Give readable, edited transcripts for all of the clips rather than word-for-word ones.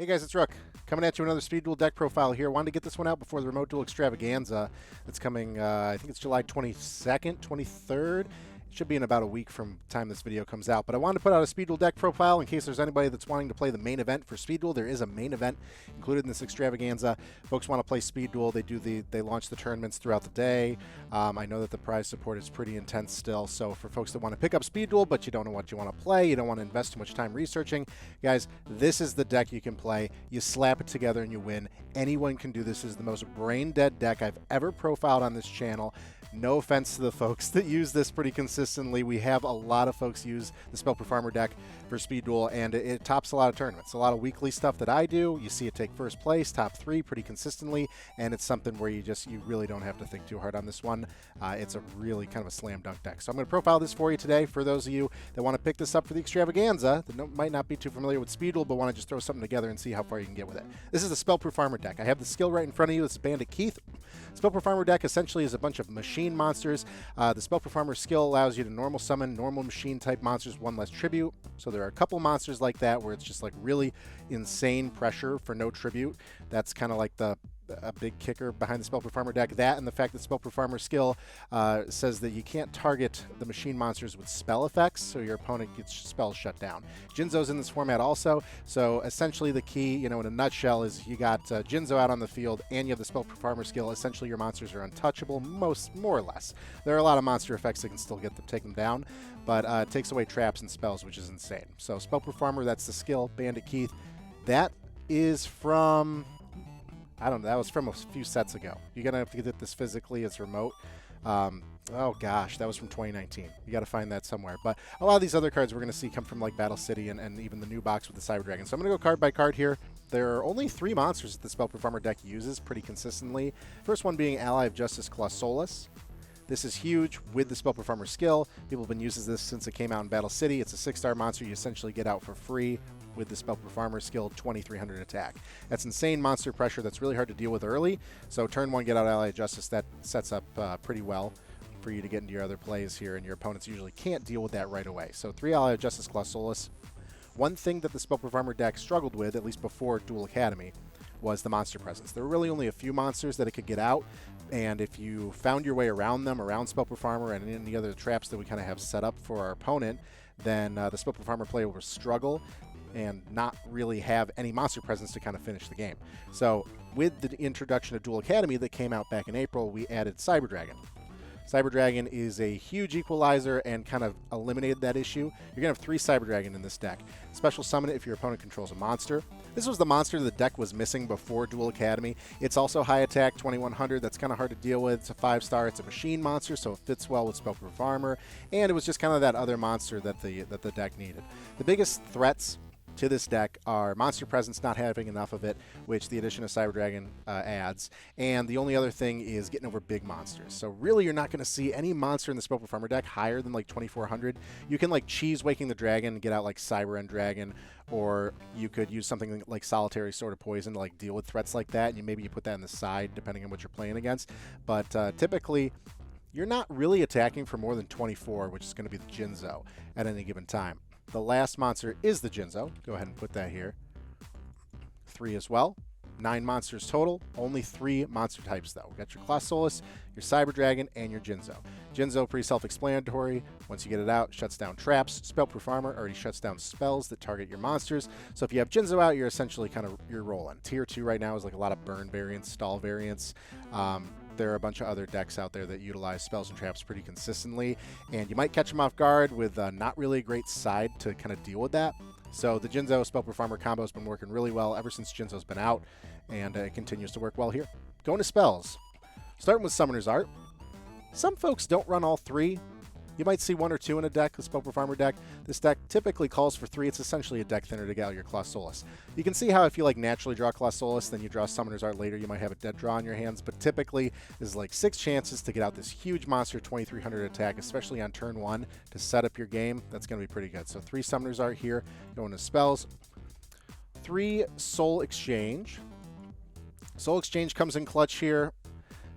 Hey guys, it's Rook. Coming at you with another Speed Duel deck profile here. Wanted to get this one out before the Remote Duel Extravaganza that's coming, I think it's July 22nd, 23rd. It should be in about a week from the time this video comes out. But I wanted to put out a Speed Duel deck profile in case there's anybody that's wanting to play the main event for Speed Duel. There is a main event included in this Extravaganza. Folks want to play Speed Duel. They launch the tournaments throughout the day. I know that the prize support is pretty intense still. So for folks that want to pick up Speed Duel, but you don't know what you want to play, you don't want to invest too much time researching, guys, this is the deck you can play. You slap it together and you win. Anyone can do this. This is the most brain-dead deck I've ever profiled on this channel. No offense to the folks that use this pretty consistently. We have a lot of folks use the Spell Performer deck for Speed Duel, and it tops a lot of tournaments. A lot of weekly stuff that I do. You see it take first place, top 3 pretty consistently, and it's something where you really don't have to think too hard on this one. It's a really kind of a slam dunk deck. So I'm going to profile this for you today for those of you that want to pick this up for the Extravaganza, that might not be too familiar with Speed Duel, but want to just throw something together and see how far you can get with it. This is the Spell Performer deck. I have the skill right in front of you. This is Bandit Keith. Spell Performer deck essentially is a bunch of machine monsters. The Spell Performer skill allows you to normal summon normal machine type monsters, 1 less tribute. So there are a couple monsters like that where it's just like really insane pressure for no tribute. That's kind of like a big kicker behind the Spell Performer deck. That and the fact that Spell Performer skill says that you can't target the machine monsters with spell effects, so your opponent gets spells shut down. Jinzo's in this format also, so essentially the key, in a nutshell, is you got Jinzo out on the field and you have the Spell Performer skill. Essentially your monsters are untouchable, more or less. There are a lot of monster effects that can still take them down, but it takes away traps and spells, which is insane. So Spell Performer, that's the skill. Bandit Keith, that is from... I don't know, that was from a few sets ago. You're going to have to get this physically. It's remote. Oh gosh, that was from 2019. You got to find that somewhere. But a lot of these other cards we're going to see come from like Battle City and even the new box with the Cyber Dragon. So I'm going to go card by card here. There are only 3 monsters that the Spell Performer deck uses pretty consistently. First one being Ally of Justice Clausolus. This is huge with the Spell Performer skill. People have been using this since it came out in Battle City. It's a 6-star monster you essentially get out for free with the Spell Performer skill, 2300 attack. That's insane monster pressure that's really hard to deal with early. So turn 1, get out Ally of Justice. That sets up pretty well for you to get into your other plays here, and your opponents usually can't deal with that right away. So 3 Ally of Justice Clausolus. One thing that the Spell Performer deck struggled with, at least before Duel Academy, was the monster presence. There were really only a few monsters that it could get out, and if you found your way around them, around Spell Performer and any other traps that we kind of have set up for our opponent, then the Spell Performer player will struggle and not really have any monster presence to kind of finish the game. So with the introduction of Duel Academy that came out back in April, we added Cyber Dragon. Cyber Dragon is a huge equalizer and kind of eliminated that issue. You're going to have 3 Cyber Dragon in this deck. Special summon it if your opponent controls a monster. This was the monster the deck was missing before Duel Academy. It's also high attack, 2100. That's kind of hard to deal with. It's a 5-star. It's a machine monster, so it fits well with Spell Performer. And it was just kind of that other monster that the deck needed. The biggest threats to this deck are monster presence, not having enough of it, which the addition of Cyber Dragon adds, and the only other thing is getting over big monsters. So really you're not going to see any monster in the Spell Performer deck higher than like 2400. You can like cheese Waking the Dragon and get out like Cyber End Dragon, or you could use something like Solitary Sword of Poison to like deal with threats like that, and maybe you put that in the side depending on what you're playing against. But typically you're not really attacking for more than 24, which is going to be the Jinzo at any given time. The last monster is the Jinzo. Go ahead and put that here. 3 as well. 9 monsters total. Only 3 monster types, though. We got your Clausolus, your Cyber Dragon, and your Jinzo. Jinzo, pretty self-explanatory. Once you get it out, shuts down traps. Spell Performer already shuts down spells that target your monsters. So if you have Jinzo out, you're essentially you're rolling. Tier 2 right now is like a lot of burn variants, stall variants. There are a bunch of other decks out there that utilize spells and traps pretty consistently, and you might catch them off guard with not really a great side to kind of deal with that. So the Jinzo Spell Performer combo has been working really well ever since Jinzo's been out, and it continues to work well here. Going to spells. Starting with Summoner's Art. Some folks don't run all 3. You might see 1 or 2 in a deck, a Spell Performer deck. This deck typically calls for 3. It's essentially a deck thinner to get out your Clausolus. You can see how if you like naturally draw Clausolus, then you draw Summoner's Art later, you might have a dead draw in your hands, but typically there's like 6 chances to get out this huge monster 2300 attack, especially on turn 1 to set up your game. That's going to be pretty good. So 3 Summoner's Art here, going to spells. 3 Soul Exchange. Soul Exchange comes in clutch here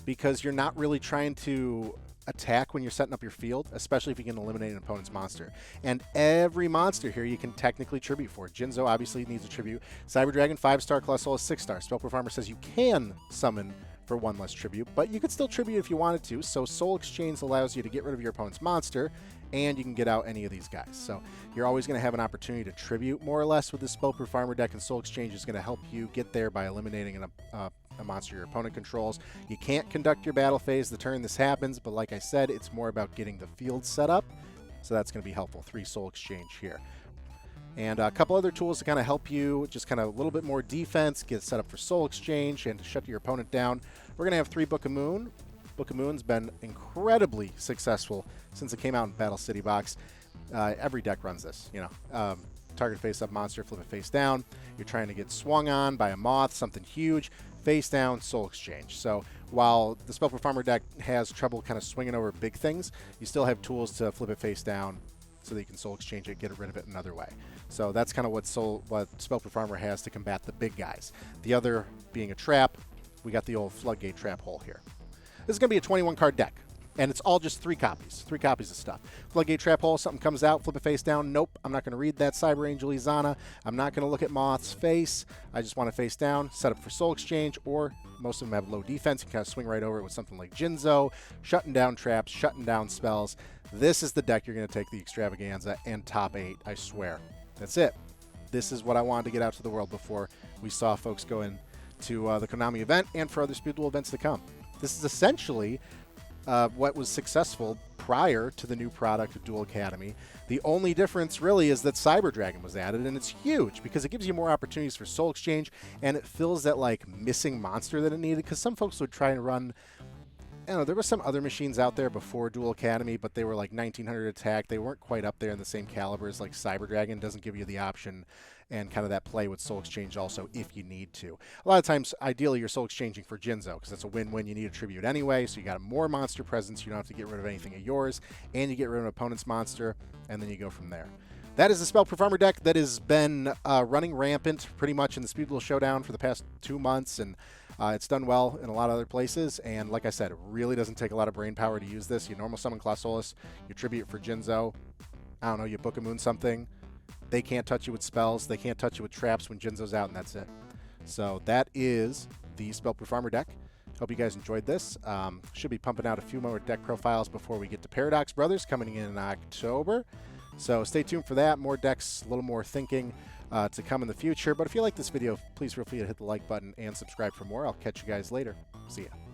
because you're not really trying to attack when you're setting up your field, especially if you can eliminate an opponent's monster. And every monster here you can technically tribute for. Jinzo obviously needs a tribute. Cyber Dragon 5-star, Colossus 6-star. Spellproof Armor says you can summon for 1 less tribute, but you could still tribute if you wanted to. So Soul Exchange allows you to get rid of your opponent's monster, and you can get out any of these guys. So you're always going to have an opportunity to tribute more or less with this Spellproof Armor deck, and Soul Exchange is going to help you get there by eliminating a monster your opponent controls. You can't conduct your battle phase the turn this happens, but like I said, it's more about getting the field set up, so that's going to be helpful. 3 Soul Exchange here. And a couple other tools to kind of help you, just kind of a little bit more defense, get set up for Soul Exchange, and to shut your opponent down. We're going to have 3 Book of Moon. Book of Moon's been incredibly successful since it came out in Battle City Box. Every deck runs this, you know. Target face-up monster, flip it face down. You're trying to get swung on by a moth, something huge. Face down, Soul Exchange. So while the Spellproof Armor deck has trouble kind of swinging over big things, you still have tools to flip it face down so that you can Soul Exchange it, get rid of it another way. So that's kind of what Spellproof Armor has to combat the big guys. The other being a trap, we got the old Floodgate Trap Hole here. This is going to be a 21-card deck, and it's all just 3 copies. 3 copies of stuff. Floodgate Trap Hole, something comes out, flip it face down. Nope, I'm not going to read that Cyber Angel Izana. I'm not going to look at Moth's face. I just want to face down, set up for Soul Exchange, or most of them have low defense. You can kind of swing right over it with something like Jinzo, shutting down traps, shutting down spells. This is the deck you're going to take the Extravaganza and top 8, I swear. That's it. This is what I wanted to get out to the world before we saw folks go into the Konami event and for other Speed Duel events to come. This is essentially what was successful prior to the new product of Duel Academy. The only difference really is that Cyber Dragon was added, and it's huge because it gives you more opportunities for Soul Exchange, and it fills that like missing monster that it needed, because some folks would try and run, I don't know, there were some other machines out there before Duel Academy, but they were like 1900 attack. They weren't quite up there in the same caliber as like Cyber Dragon. Doesn't give you the option and kind of that play with Soul Exchange also if you need to. A lot of times, ideally, you're Soul Exchanging for Jinzo because that's a win-win. You need a tribute anyway, so you got more monster presence. You don't have to get rid of anything of yours, and you get rid of an opponent's monster, and then you go from there. That is the Spellproof Armor deck that has been running rampant pretty much in the Speed Duel Showdown for the past 2 months, and it's done well in a lot of other places. And like I said, it really doesn't take a lot of brain power to use this. You normal summon Colossus, you tribute for Jinzo, I don't know, you Book of Moon something. They can't touch you with spells. They can't touch you with traps when Jinzo's out, and that's it. So that is the Spellproof Armor deck. Hope you guys enjoyed this. Should be pumping out a few more deck profiles before we get to Paradox Brothers coming in October. So stay tuned for that. More decks, a little more thinking to come in the future. But if you like this video, please feel free to hit the like button and subscribe for more. I'll catch you guys later. See ya.